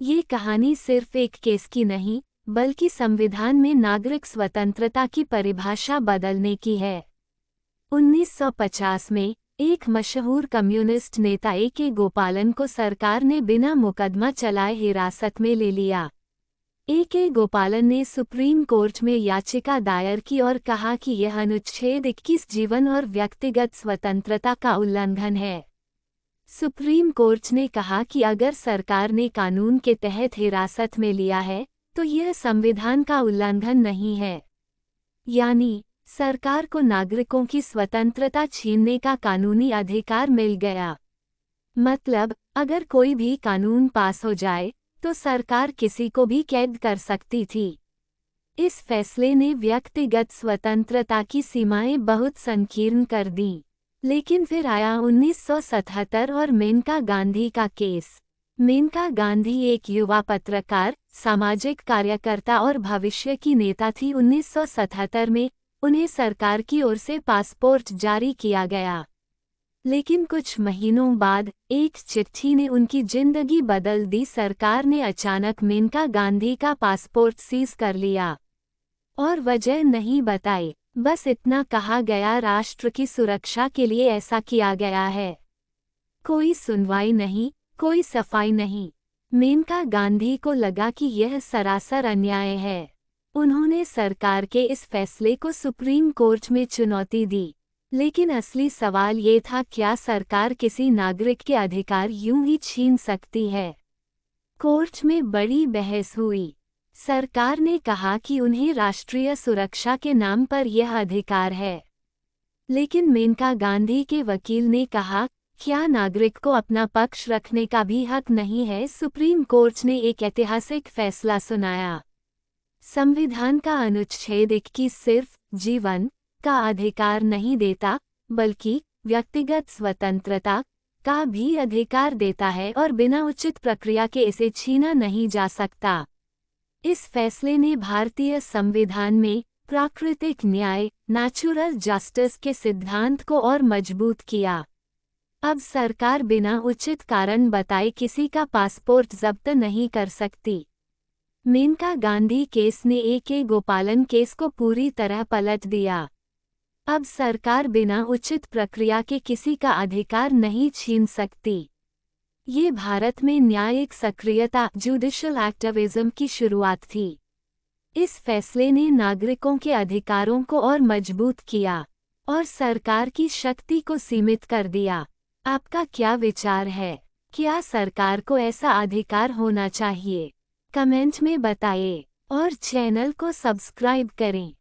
ये कहानी सिर्फ एक केस की नहीं, बल्कि संविधान में नागरिक स्वतंत्रता की परिभाषा बदलने की है। 1950 में एक मशहूर कम्युनिस्ट नेता ए.के. गोपालन को सरकार ने बिना मुकदमा चलाए हिरासत में ले लिया। ए.के. गोपालन ने सुप्रीम कोर्ट में याचिका दायर की और कहा कि यह अनुच्छेद 21 जीवन और व्यक्तिगत स्वतंत्रता का उल्लंघन है। सुप्रीम कोर्ट ने कहा कि अगर सरकार ने कानून के तहत हिरासत में लिया है, तो यह संविधान का उल्लंघन नहीं है। यानी सरकार को नागरिकों की स्वतंत्रता छीनने का कानूनी अधिकार मिल गया। मतलब, अगर कोई भी कानून पास हो जाए, तो सरकार किसी को भी कैद कर सकती थी। इस फैसले ने व्यक्तिगत स्वतंत्रता की सीमाएं बहुत संकीर्ण कर दीं। लेकिन फिर आया 1977 और मेनका गांधी का केस। मेनका गांधी एक युवा पत्रकार, सामाजिक कार्यकर्ता और भविष्य की नेता थी। 1977 में उन्हें सरकार की ओर से पासपोर्ट जारी किया गया। लेकिन कुछ महीनों बाद एक चिट्ठी ने उनकी जिंदगी बदल दी। सरकार ने अचानक मेनका गांधी का पासपोर्ट सीज कर लिया और वजह नहीं बताई। बस इतना कहा गया, राष्ट्र की सुरक्षा के लिए ऐसा किया गया है। कोई सुनवाई नहीं, कोई सफाई नहीं। मेनका गांधी को लगा कि यह सरासर अन्याय है। उन्होंने सरकार के इस फैसले को सुप्रीम कोर्ट में चुनौती दी। लेकिन असली सवाल ये था, क्या सरकार किसी नागरिक के अधिकार यूं ही छीन सकती है? कोर्ट में बड़ी बहस हुई। सरकार ने कहा कि उन्हें राष्ट्रीय सुरक्षा के नाम पर यह अधिकार है। लेकिन मेनका गांधी के वकील ने कहा, क्या नागरिक को अपना पक्ष रखने का भी हक नहीं है? सुप्रीम कोर्ट ने एक ऐतिहासिक फैसला सुनाया। संविधान का अनुच्छेद 21 सिर्फ जीवन का अधिकार नहीं देता, बल्कि व्यक्तिगत स्वतंत्रता का भी अधिकार देता है और बिना उचित प्रक्रिया के इसे छीना नहीं जा सकता। इस फैसले ने भारतीय संविधान में प्राकृतिक न्याय, नेचुरल जस्टिस के सिद्धांत को और मजबूत किया। अब सरकार बिना उचित कारण बताए किसी का पासपोर्ट जब्त नहीं कर सकती। मेनका गांधी केस ने ए.के. गोपालन केस को पूरी तरह पलट दिया। अब सरकार बिना उचित प्रक्रिया के किसी का अधिकार नहीं छीन सकती। ये भारत में न्यायिक सक्रियता, जुडिशल एक्टिविज्म की शुरुआत थी। इस फैसले ने नागरिकों के अधिकारों को और मजबूत किया और सरकार की शक्ति को सीमित कर दिया। आपका क्या विचार है? क्या सरकार को ऐसा अधिकार होना चाहिए? कमेंट में बताइए और चैनल को सब्सक्राइब करें।